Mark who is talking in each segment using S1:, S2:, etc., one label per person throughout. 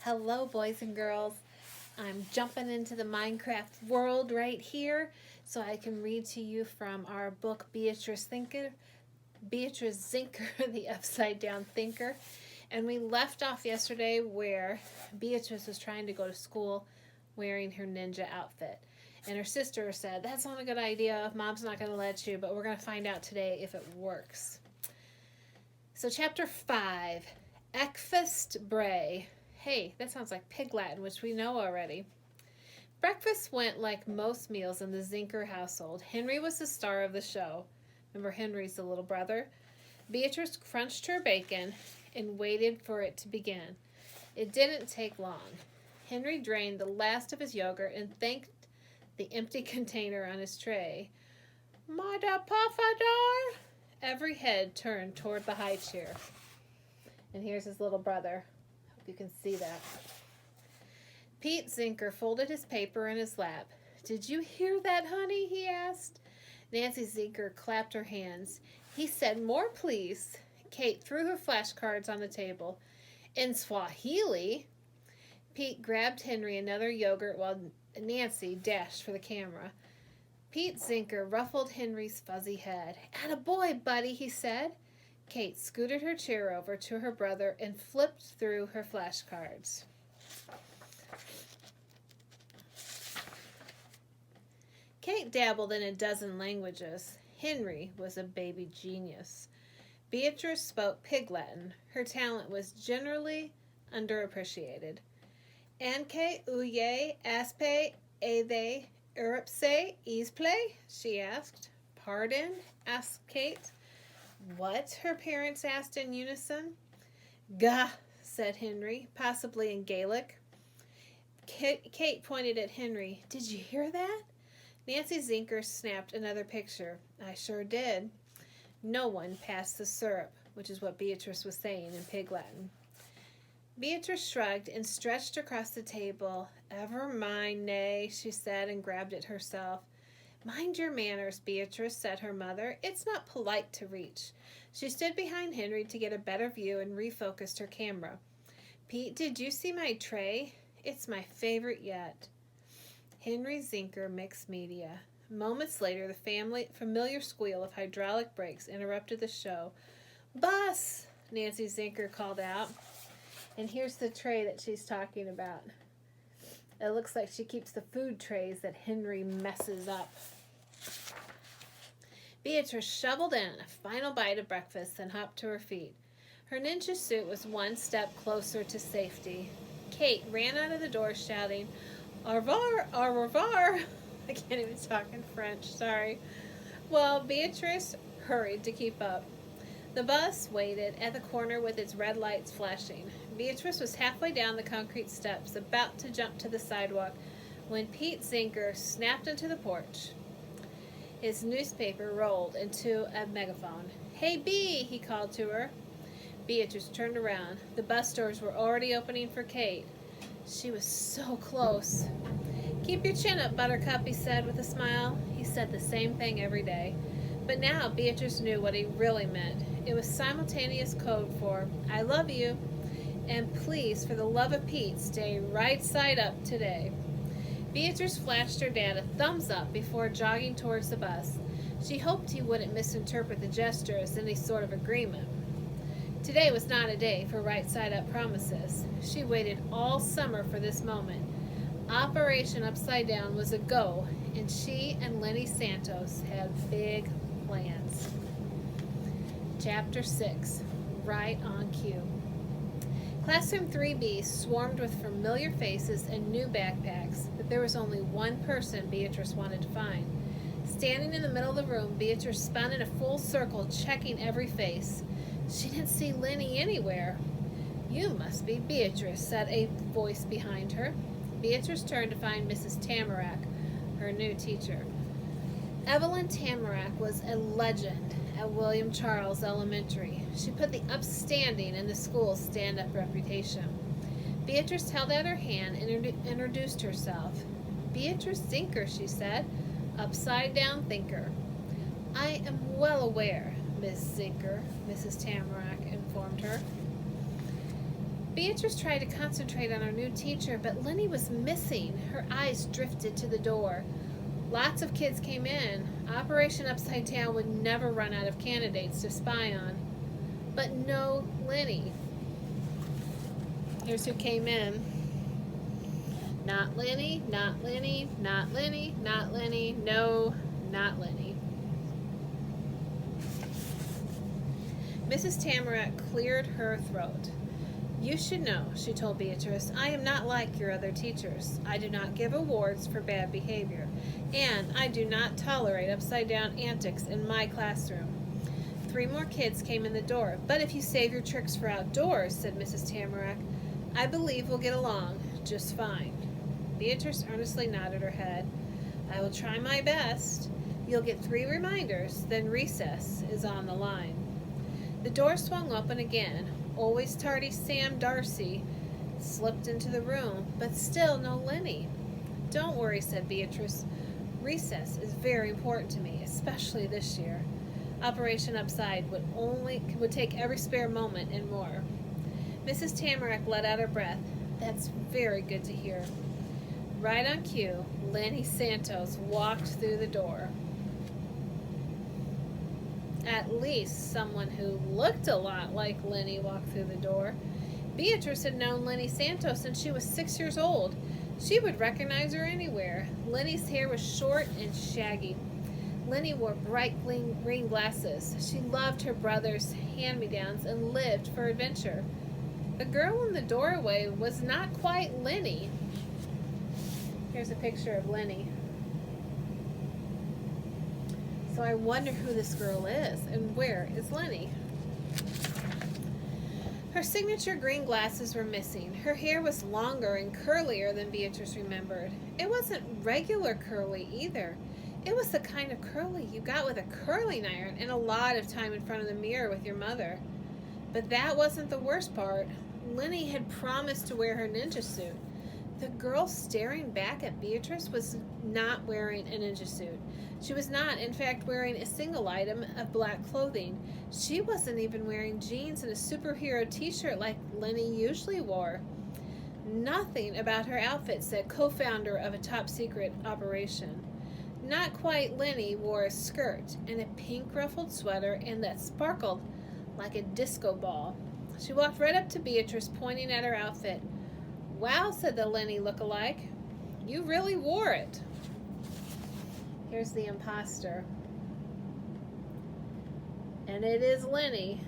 S1: Hello, boys and girls. I'm jumping into the Minecraft world right here so I can read to you from our book Beatrice Zinker, the Upside Down Thinker. And we left off yesterday where Beatrice was trying to go to school wearing her ninja outfit. And her sister said, "That's not a good idea. Mom's not going to let you, but we're going to find out today if it works." So chapter 5, Ekfest Bray. Hey, that sounds like Pig Latin, which we know already. Breakfast went like most meals in the Zinker household. Henry was the star of the show. Remember, Henry's the little brother. Beatrice crunched her bacon and waited for it to begin. It didn't take long. Henry drained the last of his yogurt and thanked the empty container on his tray. "Mada pafadar!" Every head turned toward the high chair. And here's his little brother. Hope you can see that. Pete Zinker folded his paper in his lap. "Did you hear that, honey?" he asked. Nancy Zinker clapped her hands. He said, "More, please." Kate threw her flashcards on the table. "In Swahili?" Pete grabbed Henry another yogurt while Nancy dashed for the camera. Pete Zinker ruffled Henry's fuzzy head. "Attaboy, buddy," he said. Kate scooted her chair over to her brother and flipped through her flashcards. Kate dabbled in a dozen languages. Henry was a baby genius. Beatrice spoke Pig Latin. Her talent was generally underappreciated. "Anke uye aspe ede Europse easplay?" she asked. "Pardon?" asked Kate. "What?" her parents asked in unison. "Gah," said Henry, possibly in Gaelic. Kate pointed at Henry. "Did you hear that?" Nancy Zinker snapped another picture. "I sure did." "No one passed the syrup," which is what Beatrice was saying in Pig Latin. Beatrice shrugged and stretched across the table. "Ever mind, nay," she said, and grabbed it herself. "Mind your manners, Beatrice," said her mother. "It's not polite to reach." She stood behind Henry to get a better view and refocused her camera. "Pete, did you see my tray? It's my favorite yet." Henry Zinker, Mixed Media. Moments later, the familiar squeal of hydraulic brakes interrupted the show. "Bus!" Nancy Zinker called out. And here's the tray that she's talking about. It looks like she keeps the food trays that Henry messes up. Beatrice shoveled in a final bite of breakfast and hopped to her feet. Her ninja suit was one step closer to safety. Kate ran out of the door shouting, "Au revoir, au revoir." I can't even talk in French, sorry. Well, Beatrice hurried to keep up. The bus waited at the corner with its red lights flashing. Beatrice was halfway down the concrete steps, about to jump to the sidewalk, when Pete Zinker snapped into the porch. His newspaper rolled into a megaphone. "Hey, Bee," he called to her. Beatrice turned around. The bus doors were already opening for Kate. She was so close. "Keep your chin up, Buttercup," he said with a smile. He said the same thing every day. But now Beatrice knew what he really meant. It was simultaneous code for "I love you" and "Please, for the love of Pete, stay right side up today." Beatrice flashed her dad a thumbs up before jogging towards the bus. She hoped he wouldn't misinterpret the gesture as any sort of agreement. Today was not a day for right side up promises. She waited all summer for this moment. Operation Upside Down was a go, and she and Lenny Santos had big plans. Chapter 6, Right on Cue. Classroom 3B swarmed with familiar faces and new backpacks, but there was only one person Beatrice wanted to find. Standing in the middle of the room, Beatrice spun in a full circle, checking every face. She didn't see Lenny anywhere. "You must be Beatrice," said a voice behind her. Beatrice turned to find Mrs. Tamarack, her new teacher. Evelyn Tamarack was a legend at William Charles Elementary. She put the upstanding in the school's stand-up reputation. Beatrice held out her hand and introduced herself. "Beatrice Zinker," she said, "upside-down thinker." "I am well aware, Miss Zinker," Mrs. Tamarack informed her. Beatrice tried to concentrate on her new teacher, but Lenny was missing. Her eyes drifted to the door. Lots of kids came in. Operation Upside Down would never run out of candidates to spy on. But no Lenny. Here's who came in. Not Lenny, not Lenny, not Lenny, not Lenny, no, not Lenny. Mrs. Tamarack cleared her throat. You should know, she told Beatrice, I am not like your other teachers. I do not give awards for bad behavior, and I do not tolerate upside-down antics in my classroom. 3 more kids came in the door. But if you save your tricks for outdoors, said Mrs. Tamarack, I believe we'll get along just fine. Beatrice earnestly nodded her head. I will try my best. You'll get 3 reminders, then recess is on the line. The door swung open again. Always tardy Sam Darcy slipped into the room, but still no Lenny. Don't worry, said Beatrice. Recess is very important to me, especially this year. Operation Upside would take every spare moment and more. Mrs. Tamarack let out her breath. That's very good to hear. Right on cue, Lenny Santos walked through the door. At least someone who looked a lot like Lenny walked through the door. Beatrice had known Lenny Santos since she was 6 years old. She would recognize her anywhere. Lenny's hair was short and shaggy. Lenny wore bright green glasses. She loved her brother's hand-me-downs and lived for adventure. The girl in the doorway was not quite Lenny. Here's a picture of Lenny. So I wonder who this girl is and where is Lenny? Her signature green glasses were missing. Her hair was longer and curlier than Beatrice remembered. It wasn't regular curly either. It was the kind of curly you got with a curling iron and a lot of time in front of the mirror with your mother. But that wasn't the worst part. Lenny had promised to wear her ninja suit. The girl staring back at Beatrice was not wearing a ninja suit. She was not, in fact, wearing a single item of black clothing. She wasn't even wearing jeans and a superhero t-shirt like Lenny usually wore. Nothing about her outfit said co-founder of a top-secret operation. Not quite Lenny wore a skirt and a pink ruffled sweater and that sparkled like a disco ball. She walked right up to Beatrice, pointing at her outfit. Wow, said the Lenny look-alike. You really wore it. Here's the imposter. And it is Lenny,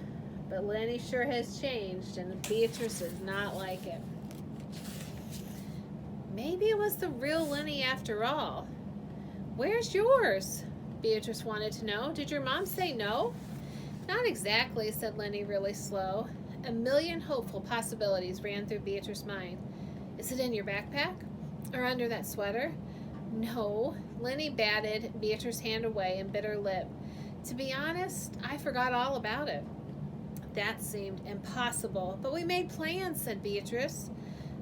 S1: but Lenny sure has changed, and Beatrice does not like it. Maybe it was the real Lenny after all. Where's yours? Beatrice wanted to know. Did your mom say no? Not exactly, said Lenny really slow. A million hopeful possibilities ran through Beatrice's mind. Is it in your backpack? Or under that sweater? No. Lenny batted Beatrice's hand away and bit her lip. To be honest, I forgot all about it. That seemed impossible, but we made plans, said Beatrice.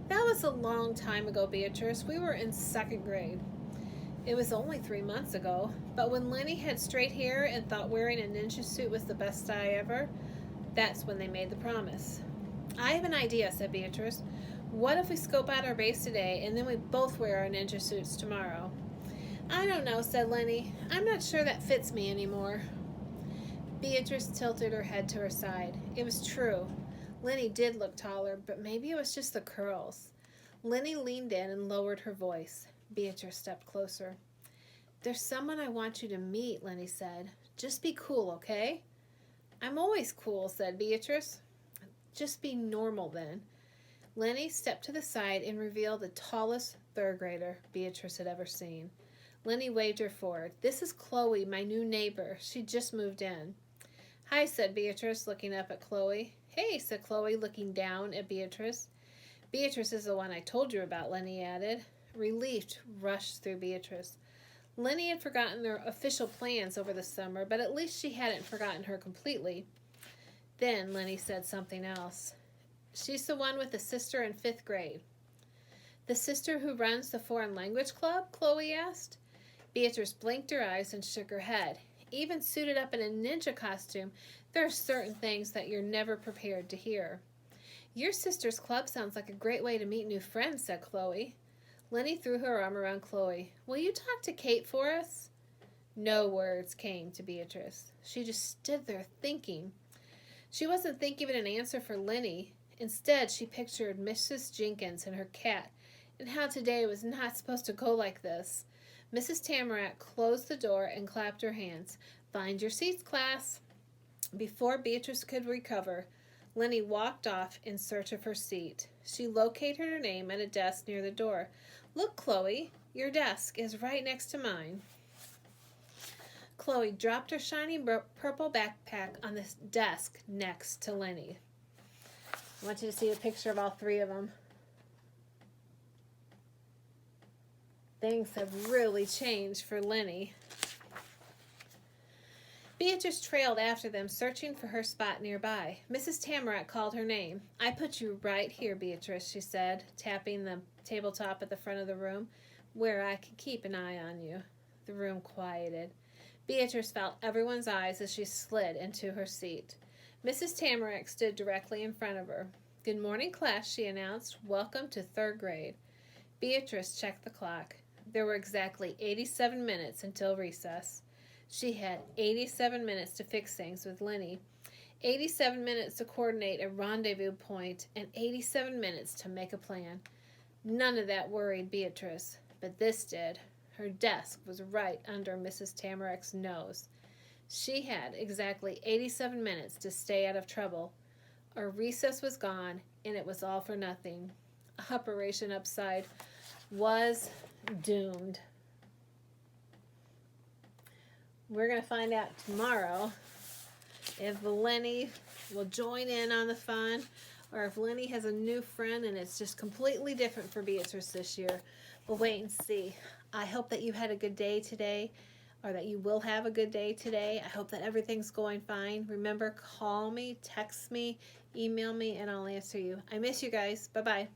S1: That was a long time ago, Beatrice. We were in 2nd grade. It was only 3 months ago, but when Lenny had straight hair and thought wearing a ninja suit was the best style ever, that's when they made the promise. I have an idea, said Beatrice. What if we scope out our base today and then we both wear our ninja suits tomorrow? I don't know, said Lenny. I'm not sure that fits me anymore. Beatrice tilted her head to her side. It was true. Lenny did look taller, but maybe it was just the curls. Lenny leaned in and lowered her voice. Beatrice stepped closer. There's someone I want you to meet, Lenny said. Just be cool, okay? I'm always cool, said Beatrice. Just be normal then. Lenny stepped to the side and revealed the tallest 3rd grader Beatrice had ever seen. Lenny waved her forward. This is Chloe, my new neighbor. She just moved in. Hi, said Beatrice, looking up at Chloe. Hey, said Chloe, looking down at Beatrice. Beatrice is the one I told you about, Lenny added. Relief rushed through Beatrice. Lenny had forgotten their official plans over the summer, but at least she hadn't forgotten her completely. Then Lenny said something else. She's the one with the sister in 5th grade. The sister who runs the foreign language club? Chloe asked. Beatrice blinked her eyes and shook her head. Even suited up in a ninja costume, there are certain things that you're never prepared to hear. Your sister's club sounds like a great way to meet new friends, said Chloe. Lenny threw her arm around Chloe. Will you talk to Kate for us? No words came to Beatrice. She just stood there thinking. She wasn't thinking of an answer for Lenny. Instead, she pictured Mrs. Jenkins and her cat, and how today was not supposed to go like this. Mrs. Tamarack closed the door and clapped her hands. Find your seats, class. Before Beatrice could recover, Lenny walked off in search of her seat. She located her name at a desk near the door. Look, Chloe, your desk is right next to mine. Chloe dropped her shiny purple backpack on the desk next to Lenny. I want you to see a picture of all three of them. Things have really changed for Lenny. Beatrice trailed after them, searching for her spot nearby. Mrs. Tamarack called her name. I put you right here, Beatrice, she said, tapping the tabletop at the front of the room, where I could keep an eye on you. The room quieted. Beatrice felt everyone's eyes as she slid into her seat. Mrs. Tamarack stood directly in front of her. Good morning, class, she announced. Welcome to 3rd grade. Beatrice checked the clock. There were exactly 87 minutes until recess. She had 87 minutes to fix things with Lenny, 87 minutes to coordinate a rendezvous point, and 87 minutes to make a plan. None of that worried Beatrice, but this did. Her desk was right under Mrs. Tamarack's nose. She had exactly 87 minutes to stay out of trouble, or recess was gone, and it was all for nothing. Operation Upside was doomed. We're going to find out tomorrow if Lenny will join in on the fun, or if Lenny has a new friend and it's just completely different for Beatrice this year. We'll wait and see. I hope that you had a good day today, or that you will have a good day today. I hope that everything's going fine. Remember, call me, text me, email me, and I'll answer you. I miss you guys. Bye-bye.